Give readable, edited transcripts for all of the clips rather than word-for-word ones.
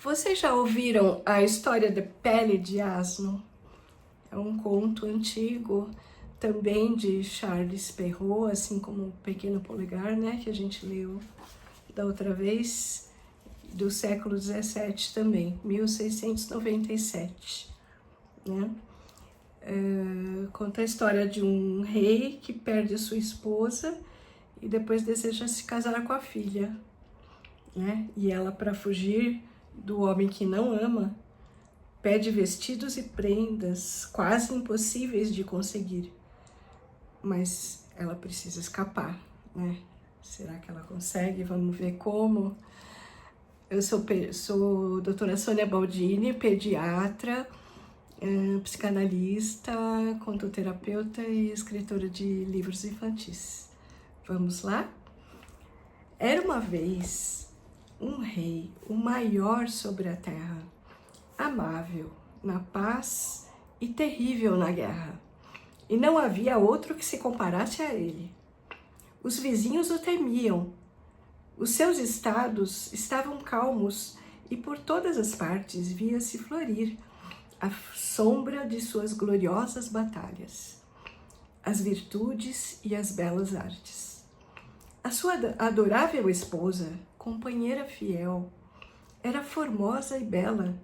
Vocês já ouviram a história da Pele de Asno? É um conto antigo, também de Charles Perrault, assim como o Pequeno Polegar, né, que a gente leu da outra vez, do século XVII também, 1697, né? Conta a história de um rei que perde a sua esposa e depois deseja se casar com a filha, né? E ela, para fugir do homem que não ama, pede vestidos e prendas quase impossíveis de conseguir, mas ela precisa escapar, né? Será que ela consegue? Vamos ver como. Eu sou doutora Sônia Baldini, pediatra, psicanalista, contoterapeuta e escritora de livros infantis. Vamos lá? Era uma vez um rei, o maior sobre a terra, amável na paz e terrível na guerra, e não havia outro que se comparasse a ele. Os vizinhos o temiam, os seus estados estavam calmos e por todas as partes via-se florir a sombra de suas gloriosas batalhas, as virtudes e as belas artes. A sua adorável esposa, companheira fiel, era formosa e bela,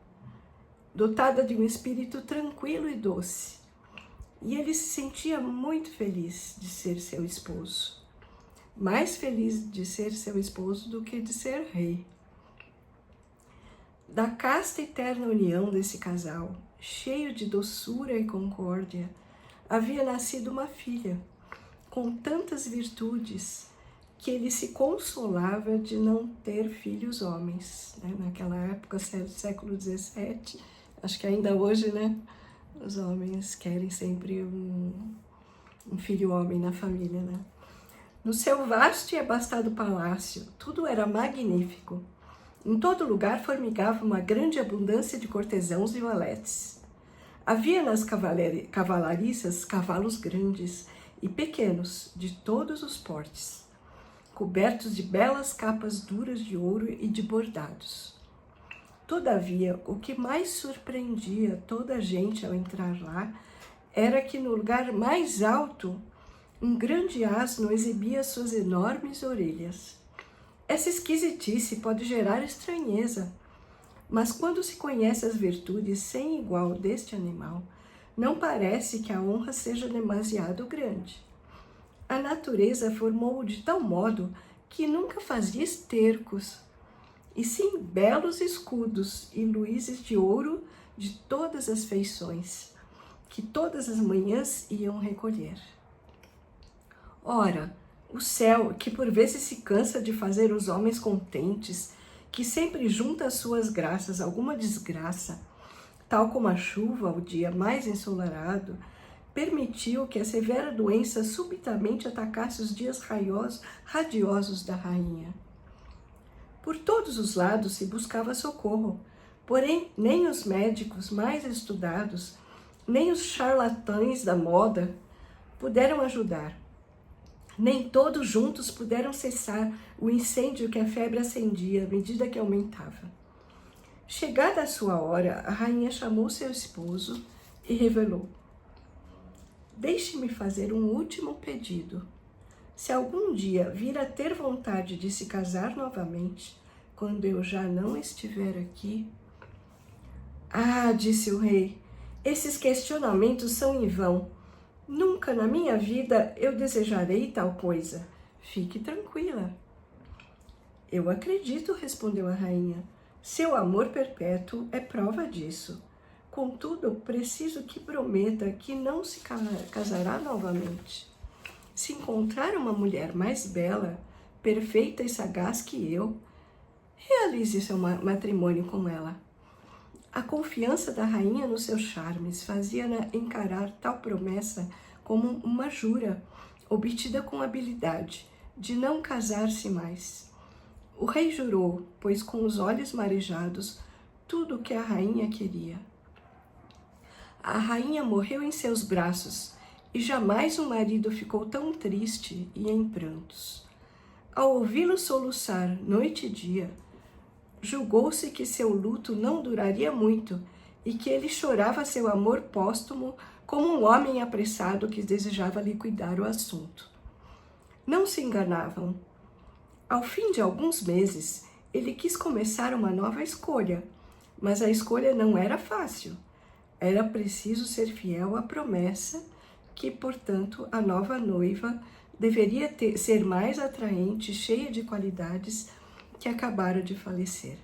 dotada de um espírito tranquilo e doce, e ele se sentia muito feliz de ser seu esposo, mais feliz de ser seu esposo do que de ser rei. Da casta e terna união desse casal, cheio de doçura e concórdia, havia nascido uma filha, com tantas virtudes, que ele se consolava de não ter filhos homens, né? Naquela época, século XVII, acho que ainda hoje, né? Os homens querem sempre um filho homem na família, né? No seu vasto e abastado palácio, tudo era magnífico. Em todo lugar formigava uma grande abundância de cortesãos e valetes. Havia nas cavalariças cavalos grandes e pequenos, de todos os portes, cobertos de belas capas duras de ouro e de bordados. Todavia, o que mais surpreendia toda a gente ao entrar lá era que no lugar mais alto, um grande asno exibia suas enormes orelhas. Essa esquisitice pode gerar estranheza, mas quando se conhece as virtudes sem igual deste animal, não parece que a honra seja demasiado grande. A natureza formou-o de tal modo que nunca fazia estercos, e sim belos escudos e luíses de ouro de todas as feições, que todas as manhãs iam recolher. Ora, o céu, que por vezes se cansa de fazer os homens contentes, que sempre junta às suas graças alguma desgraça, tal como a chuva ao dia mais ensolarado, permitiu que a severa doença subitamente atacasse os dias radiosos da rainha. Por todos os lados se buscava socorro, porém nem os médicos mais estudados, nem os charlatães da moda puderam ajudar. Nem todos juntos puderam cessar o incêndio que a febre acendia à medida que aumentava. Chegada a sua hora, a rainha chamou seu esposo e revelou: "Deixe-me fazer um último pedido. Se algum dia vir a ter vontade de se casar novamente, quando eu já não estiver aqui..." "Ah", disse o rei, "esses questionamentos são em vão. Nunca na minha vida eu desejarei tal coisa. Fique tranquila." "Eu acredito", respondeu a rainha. "Seu amor perpétuo é prova disso. Contudo, preciso que prometa que não se casará novamente. Se encontrar uma mulher mais bela, perfeita e sagaz que eu, realize seu matrimônio com ela." A confiança da rainha nos seus charmes fazia-na encarar tal promessa como uma jura, obtida com habilidade, de não casar-se mais. O rei jurou, pois com os olhos marejados, tudo o que a rainha queria. A rainha morreu em seus braços, e jamais o marido ficou tão triste e em prantos. Ao ouvi-lo soluçar noite e dia, julgou-se que seu luto não duraria muito e que ele chorava seu amor póstumo como um homem apressado que desejava liquidar o assunto. Não se enganavam. Ao fim de alguns meses, ele quis começar uma nova escolha, mas a escolha não era fácil. Era preciso ser fiel à promessa que, portanto, a nova noiva deveria ser mais atraente, cheia de qualidades, que acabara de falecer.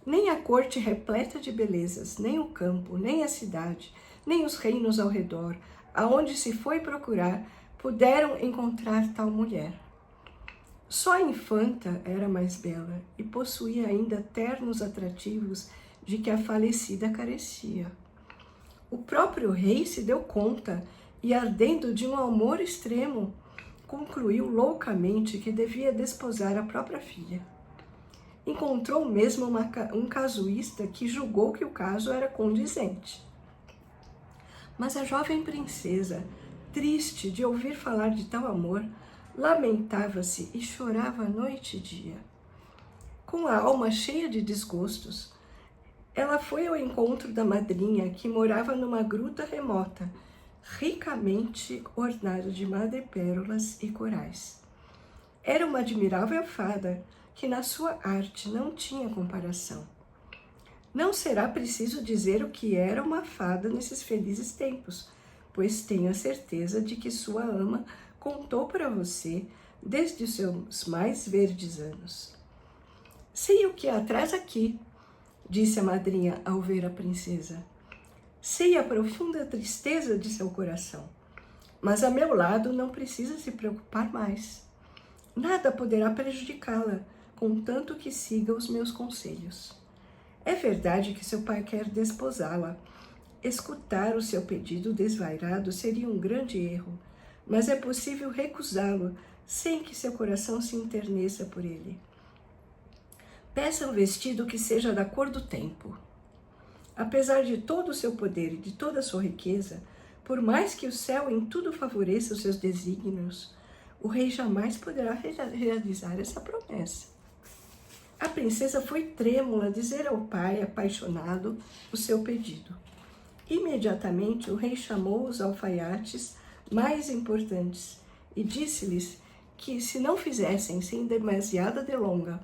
Nem a corte repleta de belezas, nem o campo, nem a cidade, nem os reinos ao redor, aonde se foi procurar, puderam encontrar tal mulher. Só a infanta era mais bela e possuía ainda ternos atrativos de que a falecida carecia. O próprio rei se deu conta e, ardendo de um amor extremo, concluiu loucamente que devia desposar a própria filha. Encontrou mesmo um casuísta que julgou que o caso era condizente. Mas a jovem princesa, triste de ouvir falar de tal amor, lamentava-se e chorava noite e dia. Com a alma cheia de desgostos, ela foi ao encontro da madrinha, que morava numa gruta remota, ricamente ornada de madrepérolas e corais. Era uma admirável fada, que na sua arte não tinha comparação. Não será preciso dizer o que era uma fada nesses felizes tempos, pois tenho a certeza de que sua ama contou para você desde os seus mais verdes anos. Sei o que a traz aqui, disse a madrinha ao ver a princesa. Sei a profunda tristeza de seu coração, mas a meu lado não precisa se preocupar mais. Nada poderá prejudicá-la, contanto que siga os meus conselhos. É verdade que seu pai quer desposá-la. Escutar o seu pedido desvairado seria um grande erro, mas é possível recusá-lo sem que seu coração se enterneça por ele. Peça um vestido que seja da cor do tempo. Apesar de todo o seu poder e de toda a sua riqueza, por mais que o céu em tudo favoreça os seus desígnios, o rei jamais poderá realizar essa promessa. A princesa foi trêmula dizer ao pai, apaixonado, o seu pedido. Imediatamente o rei chamou os alfaiates mais importantes e disse-lhes que, se não fizessem sem demasiada delonga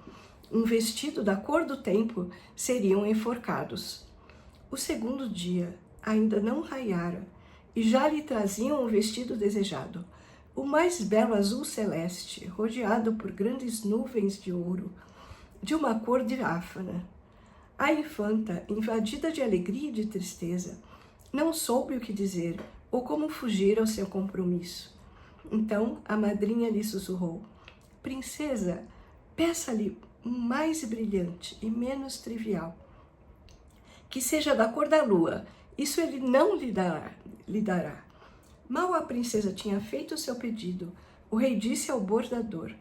um vestido da cor do tempo, seriam enforcados. O segundo dia ainda não raiara e já lhe traziam o vestido desejado, o mais belo azul celeste, rodeado por grandes nuvens de ouro, de uma cor diáfana. A infanta, invadida de alegria e de tristeza, não soube o que dizer ou como fugir ao seu compromisso. Então a madrinha lhe sussurrou: Princesa, peça-lhe um mais brilhante e menos trivial, que seja da cor da lua, isso ele não lhe dará. Mal a princesa tinha feito o seu pedido, o rei disse ao bordador: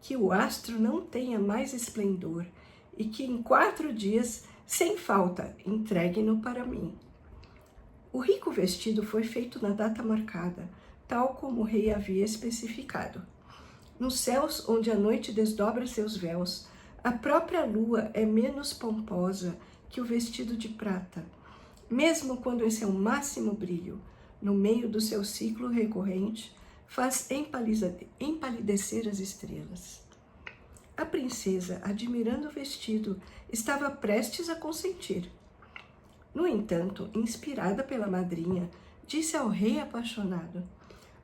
que o astro não tenha mais esplendor e que em 4 dias, sem falta, entregue-no para mim. O rico vestido foi feito na data marcada, tal como o rei havia especificado. Nos céus onde a noite desdobra seus véus, a própria lua é menos pomposa que o vestido de prata, mesmo quando em seu máximo brilho, no meio do seu ciclo recorrente, faz empalidecer as estrelas. A princesa, admirando o vestido, estava prestes a consentir. No entanto, inspirada pela madrinha, disse ao rei apaixonado: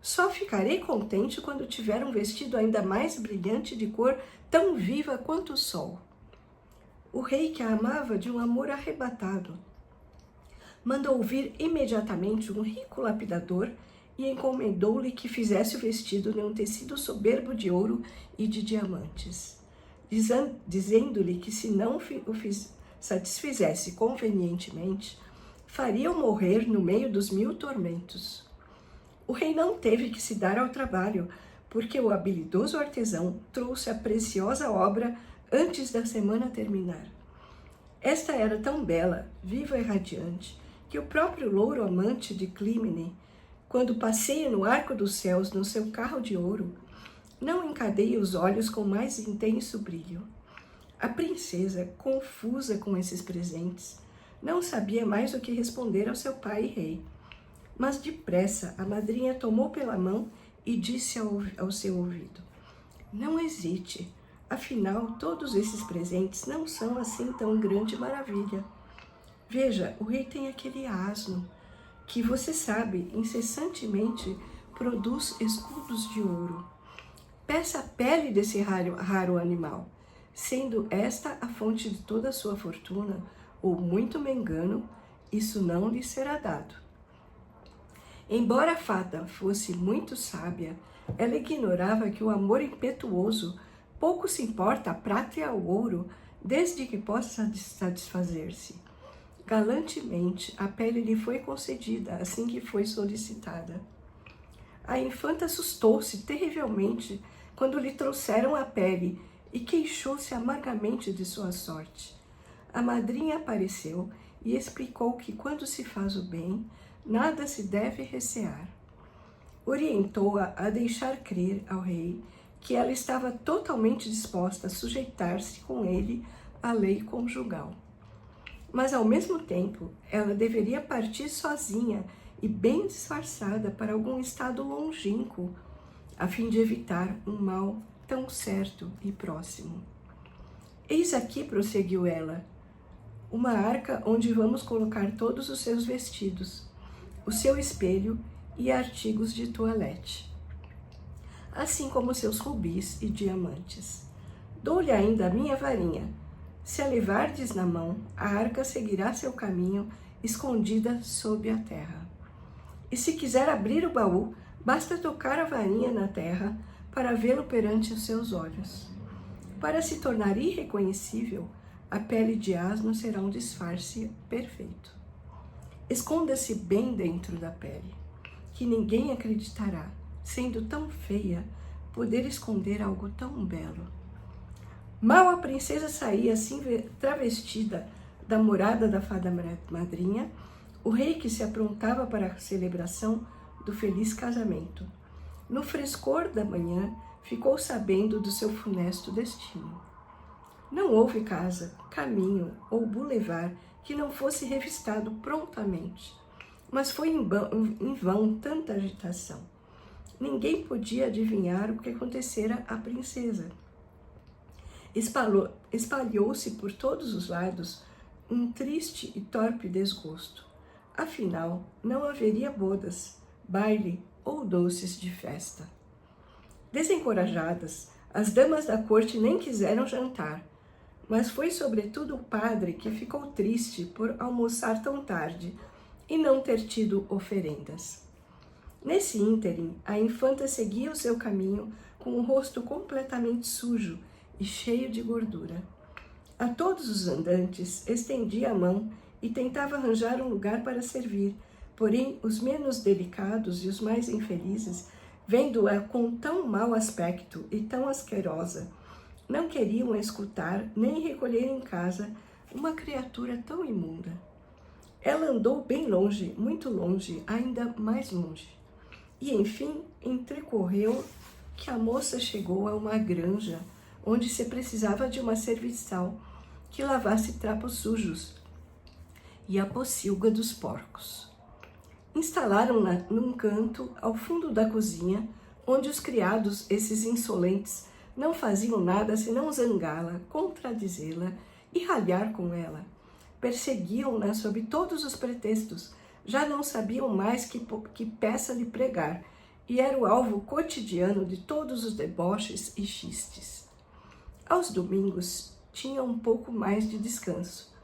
só ficarei contente quando tiver um vestido ainda mais brilhante, de cor tão viva quanto o sol. O rei, que a amava de um amor arrebatado, mandou vir imediatamente um rico lapidador e encomendou-lhe que fizesse o vestido de um tecido soberbo de ouro e de diamantes, dizendo-lhe que, se não o satisfizesse convenientemente, faria-o morrer no meio dos 1000 tormentos. O rei não teve que se dar ao trabalho, porque o habilidoso artesão trouxe a preciosa obra antes da semana terminar. Esta era tão bela, viva e radiante, que o próprio louro amante de Clímene, quando passeia no arco dos céus no seu carro de ouro, não encadeia os olhos com mais intenso brilho. A princesa, confusa com esses presentes, não sabia mais o que responder ao seu pai e rei. Mas depressa a madrinha tomou pela mão e disse ao seu ouvido: não hesite, afinal todos esses presentes não são assim tão grande maravilha. Veja, o rei tem aquele asno, que você sabe, incessantemente produz escudos de ouro. Peça a pele desse raro animal, sendo esta a fonte de toda a sua fortuna, ou muito me engano, isso não lhe será dado. Embora a fada fosse muito sábia, ela ignorava que o amor impetuoso pouco se importa a prata e ao ouro, desde que possa satisfazer-se. Galantemente, a pele lhe foi concedida assim que foi solicitada. A infanta assustou-se terrivelmente quando lhe trouxeram a pele e queixou-se amargamente de sua sorte. A madrinha apareceu e explicou que quando se faz o bem, nada se deve recear. Orientou-a a deixar crer ao rei que ela estava totalmente disposta a sujeitar-se com ele à lei conjugal. Mas, ao mesmo tempo, ela deveria partir sozinha e bem disfarçada para algum estado longínquo, a fim de evitar um mal tão certo e próximo. Eis aqui, prosseguiu ela, uma arca onde vamos colocar todos os seus vestidos, o seu espelho e artigos de toilette, assim como seus rubis e diamantes. Dou-lhe ainda a minha varinha. Se a levardes na mão, a arca seguirá seu caminho, escondida sob a terra. E se quiser abrir o baú, basta tocar a varinha na terra para vê-lo perante os seus olhos. Para se tornar irreconhecível, a pele de asno será um disfarce perfeito. Esconda-se bem dentro da pele, que ninguém acreditará, sendo tão feia, poder esconder algo tão belo. Mal a princesa saía assim travestida da morada da fada madrinha, o rei que se aprontava para a celebração do feliz casamento. No frescor da manhã, ficou sabendo do seu funesto destino. Não houve casa, caminho ou bulevar que não fosse revistado prontamente, mas foi em vão tanta agitação. Ninguém podia adivinhar o que acontecera à princesa. Espalhou-se por todos os lados um triste e torpe desgosto. Afinal, não haveria bodas, baile ou doces de festa. Desencorajadas, as damas da corte nem quiseram jantar, mas foi sobretudo o padre que ficou triste por almoçar tão tarde e não ter tido oferendas. Nesse ínterim, a infanta seguia o seu caminho com o rosto completamente sujo e cheio de gordura. A todos os andantes estendia a mão e tentava arranjar um lugar para servir, porém os menos delicados e os mais infelizes, vendo-a com tão mau aspecto e tão asquerosa, não queriam escutar nem recolher em casa uma criatura tão imunda. Ela andou bem longe, muito longe, ainda mais longe, e enfim entrecorreu que a moça chegou a uma granja onde se precisava de uma serviçal que lavasse trapos sujos e a pocilga dos porcos. Instalaram-na num canto ao fundo da cozinha, onde os criados, esses insolentes, não faziam nada senão zangá-la, contradizê-la e ralhar com ela. Perseguiam-na sob todos os pretextos, já não sabiam mais que peça lhe pregar, e era o alvo cotidiano de todos os deboches e chistes. Aos domingos, tinha um pouco mais de descanso.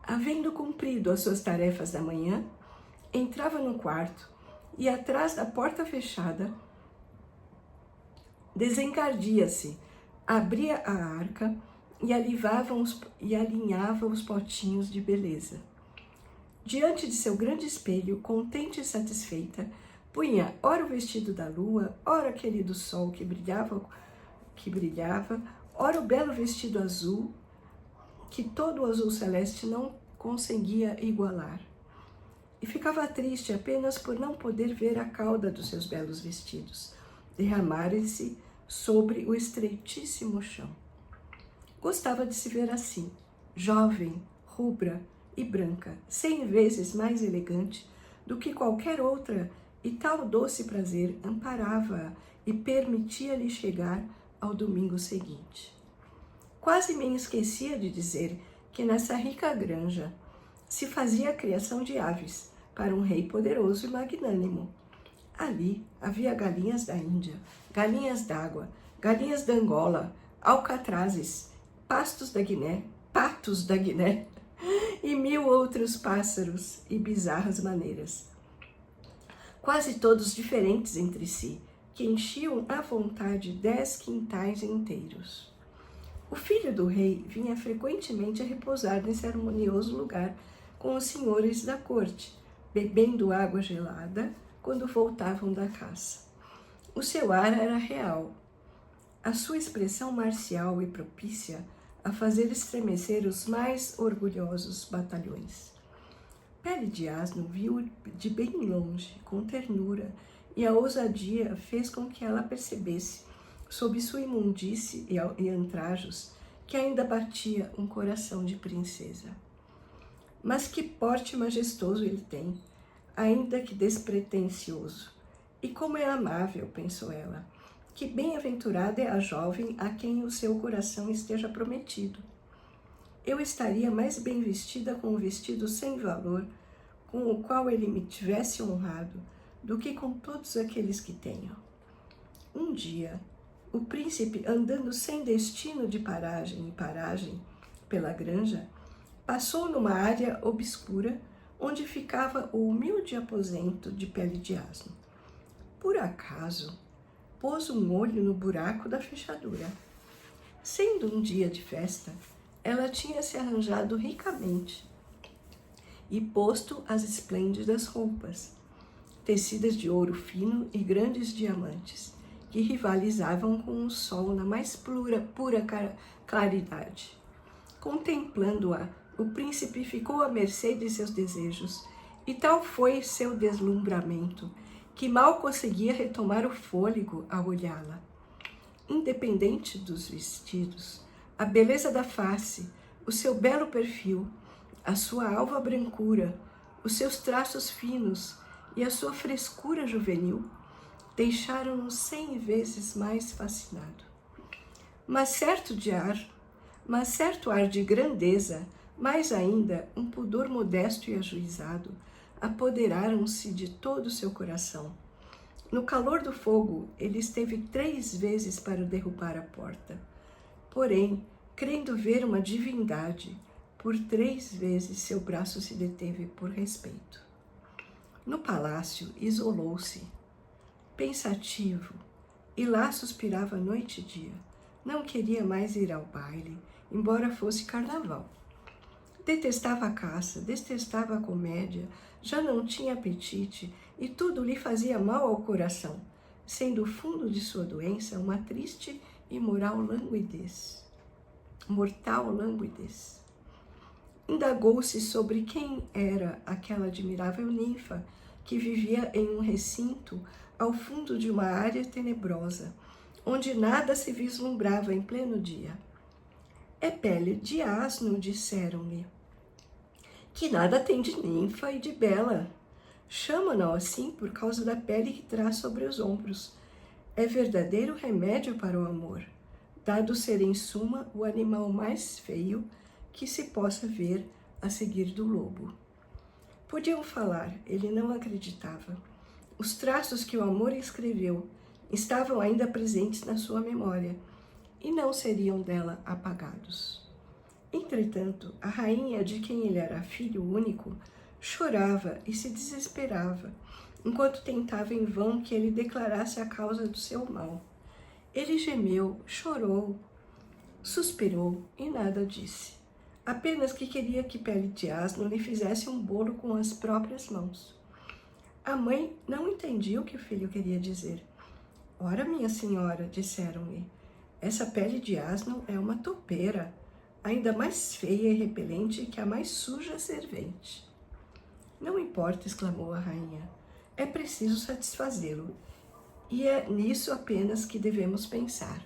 Havendo cumprido as suas tarefas da manhã, entrava no quarto e, atrás da porta fechada, desencardia-se, abria a arca e alinhava os potinhos de beleza. Diante de seu grande espelho, contente e satisfeita, punha ora o vestido da lua, ora aquele do sol que brilhava, ora o belo vestido azul, que todo o azul celeste não conseguia igualar. E ficava triste apenas por não poder ver a cauda dos seus belos vestidos derramarem-se sobre o estreitíssimo chão. Gostava de se ver assim, jovem, rubra e branca, 100 vezes mais elegante do que qualquer outra, e tal doce prazer amparava-a e permitia-lhe chegar ao domingo seguinte. Quase me esquecia de dizer que nessa rica granja se fazia a criação de aves para um rei poderoso e magnânimo. Ali havia galinhas da Índia, galinhas d'água, galinhas da Angola, alcatrazes, patos da Guiné e 1000 outros pássaros e bizarras maneiras, quase todos diferentes entre si, que enchiam à vontade 10 quintais inteiros. O filho do rei vinha frequentemente a repousar nesse harmonioso lugar com os senhores da corte, bebendo água gelada quando voltavam da caça. O seu ar era real, a sua expressão marcial e propícia a fazer estremecer os mais orgulhosos batalhões. Pele de Asno viu de bem longe, com ternura, e a ousadia fez com que ela percebesse, sob sua imundície e antrajos, que ainda batia um coração de princesa. Mas que porte majestoso ele tem, ainda que despretensioso. E como é amável, pensou ela. Que bem-aventurada é a jovem a quem o seu coração esteja prometido. Eu estaria mais bem vestida com um vestido sem valor, com o qual ele me tivesse honrado, do que com todos aqueles que tenho. Um dia, o príncipe, andando sem destino de paragem em paragem pela granja, passou numa área obscura onde ficava o humilde aposento de Pele de Asno. Por acaso, pôs um olho no buraco da fechadura. Sendo um dia de festa, ela tinha se arranjado ricamente e posto as esplêndidas roupas, tecidas de ouro fino e grandes diamantes, que rivalizavam com o sol na mais pura claridade. Contemplando-a, o príncipe ficou à mercê de seus desejos, e tal foi seu deslumbramento, que mal conseguia retomar o fôlego ao olhá-la. Independente dos vestidos, a beleza da face, o seu belo perfil, a sua alva brancura, os seus traços finos e a sua frescura juvenil deixaram-no 100 vezes mais fascinado. Mas certo ar de grandeza, mais ainda um pudor modesto e ajuizado, apoderaram-se de todo o seu coração. No calor do fogo, ele esteve 3 vezes para derrubar a porta. Porém, crendo ver uma divindade, por 3 vezes seu braço se deteve por respeito. No palácio, isolou-se, pensativo, e lá suspirava noite e dia. Não queria mais ir ao baile, embora fosse carnaval. Detestava a caça, detestava a comédia, já não tinha apetite e tudo lhe fazia mal ao coração, sendo o fundo de sua doença uma triste e mortal languidez. Indagou-se sobre quem era aquela admirável ninfa que vivia em um recinto ao fundo de uma área tenebrosa, onde nada se vislumbrava em pleno dia. É Pele de Asno, disseram-me, que nada tem de ninfa e de bela. Chamam-na assim por causa da pele que traz sobre os ombros. É verdadeiro remédio para o amor, dado ser em suma o animal mais feio que se possa ver a seguir do lobo. Podiam falar, ele não acreditava. Os traços que o amor escreveu estavam ainda presentes na sua memória e não seriam dela apagados. Entretanto, a rainha de quem ele era filho único chorava e se desesperava, enquanto tentava em vão que ele declarasse a causa do seu mal. Ele gemeu, chorou, suspirou e nada disse. Apenas que queria que Pele de Asno lhe fizesse um bolo com as próprias mãos. A mãe não entendia o que o filho queria dizer. Ora, minha senhora, disseram-lhe, essa Pele de Asno é uma topeira, ainda mais feia e repelente que a mais suja servente. Não importa, exclamou a rainha, é preciso satisfazê-lo, e é nisso apenas que devemos pensar.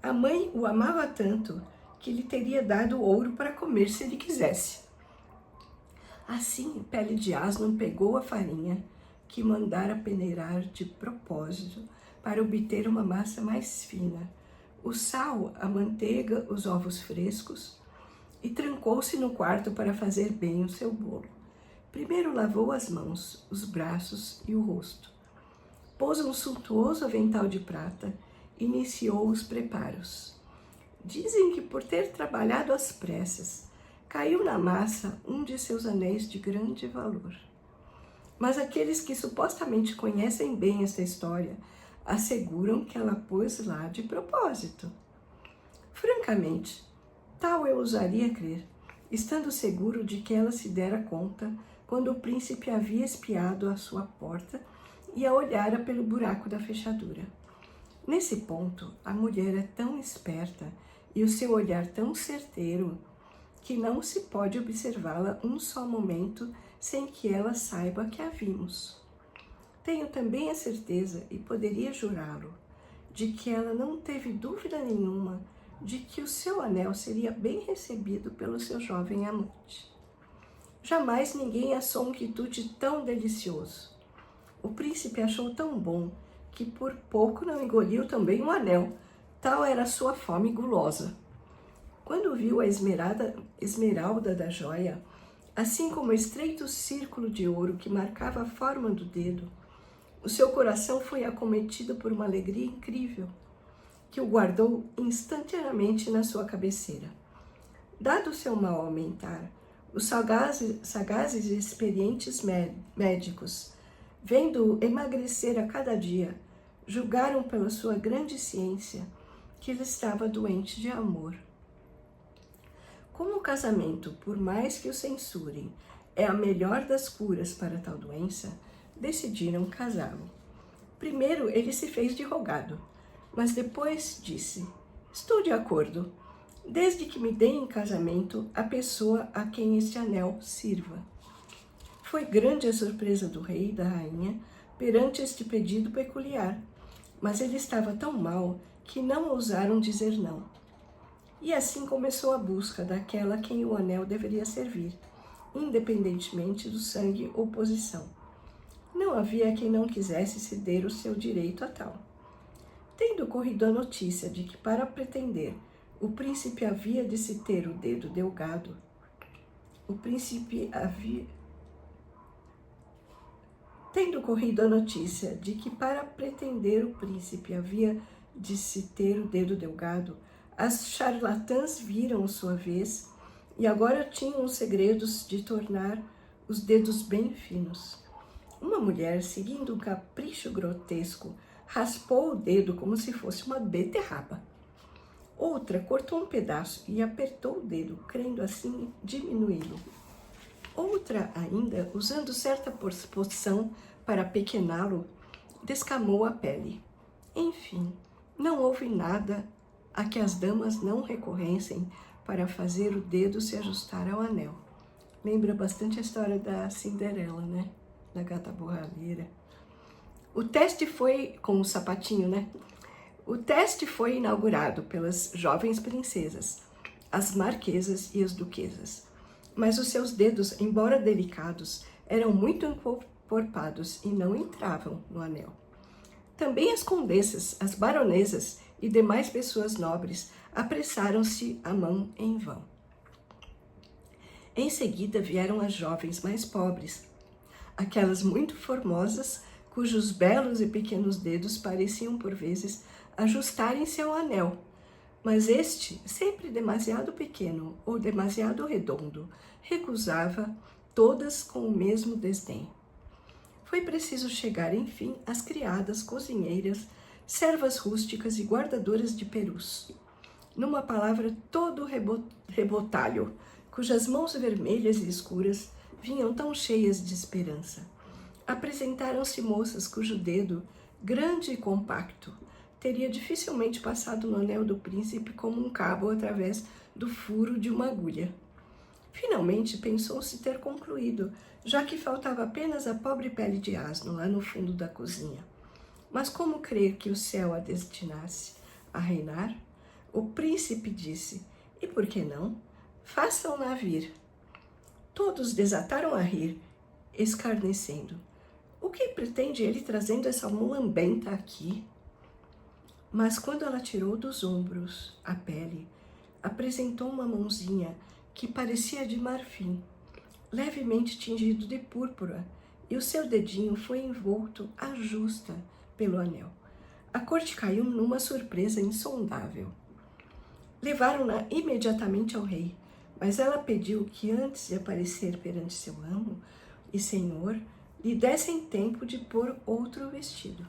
A mãe o amava tanto que lhe teria dado ouro para comer se ele quisesse. Assim, Pele de Asno pegou a farinha, que mandara peneirar de propósito para obter uma massa mais fina, o sal, a manteiga, os ovos frescos, e trancou-se no quarto para fazer bem o seu bolo. Primeiro lavou as mãos, os braços e o rosto. Pôs um suntuoso avental de prata e iniciou os preparos. Dizem que por ter trabalhado às pressas, caiu na massa um de seus anéis de grande valor. Mas aqueles que supostamente conhecem bem essa história asseguram que ela pôs lá de propósito. Francamente, tal eu ousaria crer, estando seguro de que ela se dera conta quando o príncipe havia espiado a sua porta e a olhara pelo buraco da fechadura. Nesse ponto, a mulher é tão esperta e o seu olhar tão certeiro que não se pode observá-la um só momento sem que ela saiba que a vimos. Tenho também a certeza, e poderia jurá-lo, de que ela não teve dúvida nenhuma de que o seu anel seria bem recebido pelo seu jovem amante. Jamais ninguém assou um quitute tão delicioso. O príncipe achou tão bom que por pouco não engoliu também um anel, tal era a sua fome gulosa. Quando viu a esmeralda da joia, assim como o estreito círculo de ouro que marcava a forma do dedo, o seu coração foi acometido por uma alegria incrível, que o guardou instantaneamente na sua cabeceira. Dado seu mal aumentar, os sagazes e experientes médicos, vendo-o emagrecer a cada dia, julgaram pela sua grande ciência que ele estava doente de amor. Como o casamento, por mais que o censurem, é a melhor das curas para tal doença, decidiram casá-lo. Primeiro ele se fez de rogado, mas depois disse: estou de acordo, desde que me deem em casamento a pessoa a quem este anel sirva. Foi grande a surpresa do rei e da rainha perante este pedido peculiar, mas ele estava tão mal que não ousaram dizer não. E assim começou a busca daquela a quem o anel deveria servir, independentemente do sangue ou posição. Não havia quem não quisesse ceder o seu direito a tal. Tendo corrido a notícia de que, para pretender, o príncipe havia de se ter o dedo delgado, Tendo corrido a notícia de que, para pretender, o príncipe havia de se ter o dedo delgado, as charlatãs viram sua vez e agora tinham os segredos de tornar os dedos bem finos. Uma mulher, seguindo um capricho grotesco, raspou o dedo como se fosse uma beterraba. Outra cortou um pedaço e apertou o dedo, crendo assim diminuí-lo. Outra ainda, usando certa poção para pequená-lo, descamou a pele. Enfim, não houve nada a que as damas não recorressem para fazer o dedo se ajustar ao anel. Lembra bastante a história da Cinderela, né? Da gata borralheira. O teste foi com o sapatinho, né? O teste foi inaugurado pelas jovens princesas, as marquesas e as duquesas. Mas os seus dedos, embora delicados, eram muito encorpados e não entravam no anel. Também as condessas, as baronesas e demais pessoas nobres apressaram-se a mão em vão. Em seguida vieram as jovens mais pobres, aquelas muito formosas, cujos belos e pequenos dedos pareciam por vezes ajustarem-se ao anel, mas este, sempre demasiado pequeno ou demasiado redondo, recusava todas com o mesmo desdém. Foi preciso chegar, enfim, às criadas, cozinheiras, servas rústicas e guardadoras de perus. Numa palavra, todo rebotalho, cujas mãos vermelhas e escuras vinham tão cheias de esperança. Apresentaram-se moças cujo dedo, grande e compacto, teria dificilmente passado no anel do príncipe como um cabo através do furo de uma agulha. Finalmente pensou-se ter concluído, já que faltava apenas a pobre Pele de Asno lá no fundo da cozinha. Mas como crer que o céu a destinasse a reinar? O príncipe disse: E por que não? Façam-na vir. Todos desataram a rir, escarnecendo. O que pretende ele trazendo essa mulambenta aqui? Mas quando ela tirou dos ombros a pele, apresentou uma mãozinha que parecia de marfim, levemente tingido de púrpura, e o seu dedinho foi envolto à justa pelo anel. A corte caiu numa surpresa insondável. Levaram-na imediatamente ao rei, mas ela pediu que antes de aparecer perante seu amo e senhor, lhe dessem tempo de pôr outro vestido.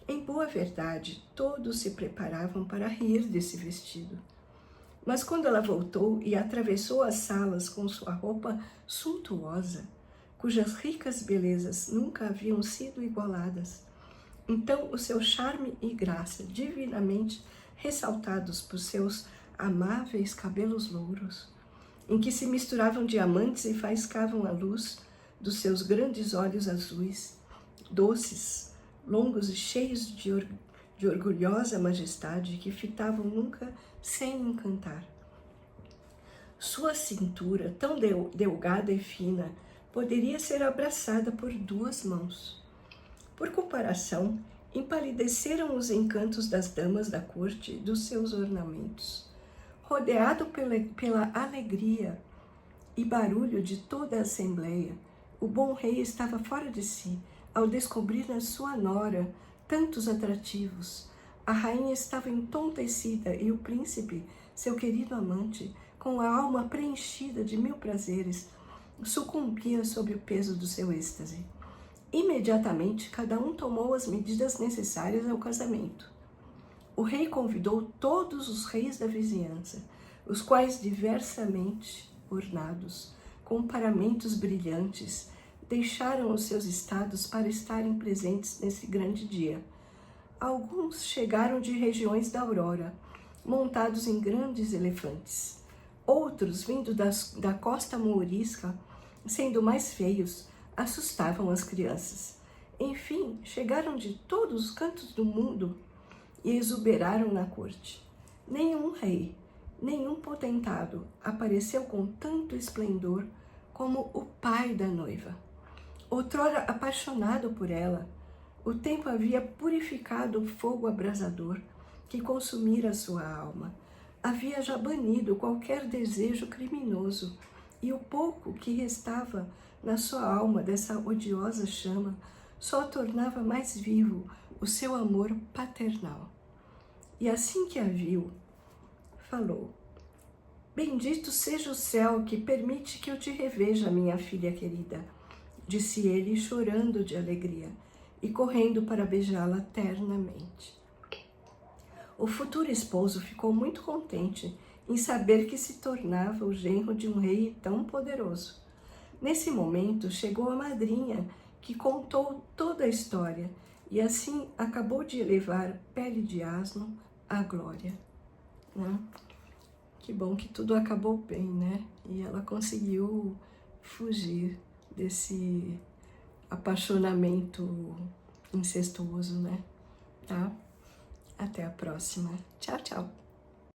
Em boa verdade, todos se preparavam para rir desse vestido. Mas quando ela voltou e atravessou as salas com sua roupa suntuosa, cujas ricas belezas nunca haviam sido igualadas, então o seu charme e graça, divinamente ressaltados por seus amáveis cabelos louros, em que se misturavam diamantes e faiscavam a luz dos seus grandes olhos azuis, doces, longos e cheios de orgulhosa majestade que fitavam nunca sem encantar. Sua cintura, tão delgada e fina, poderia ser abraçada por 2 mãos. Por comparação, empalideceram os encantos das damas da corte e dos seus ornamentos. Rodeado pela alegria e barulho de toda a assembleia, o bom rei estava fora de si ao descobrir na sua nora tantos atrativos. A rainha estava entontecida e o príncipe, seu querido amante, com a alma preenchida de 1000 prazeres, sucumbia sob o peso do seu êxtase. Imediatamente, cada um tomou as medidas necessárias ao casamento. O rei convidou todos os reis da vizinhança, os quais, diversamente ornados, com paramentos brilhantes, deixaram os seus estados para estarem presentes nesse grande dia. Alguns chegaram de regiões da Aurora, montados em grandes elefantes. Outros, vindo da costa mourisca, sendo mais feios, assustavam as crianças. Enfim, chegaram de todos os cantos do mundo e exuberaram na corte. Nenhum rei, nenhum potentado apareceu com tanto esplendor como o pai da noiva. Outrora apaixonado por ela, o tempo havia purificado o fogo abrasador que consumira sua alma. Havia já banido qualquer desejo criminoso, e o pouco que restava na sua alma dessa odiosa chama só tornava mais vivo o seu amor paternal. E assim que a viu, falou: "Bendito seja o céu que permite que eu te reveja, minha filha querida", disse ele, chorando de alegria e correndo para beijá-la ternamente. O futuro esposo ficou muito contente em saber que se tornava o genro de um rei tão poderoso. Nesse momento chegou a madrinha, que contou toda a história, e assim acabou de elevar Pele de Asno à glória. Né? Que bom que tudo acabou bem, né? E ela conseguiu fugir desse apaixonamento incestuoso, né? Tá? Até a próxima. Tchau, tchau.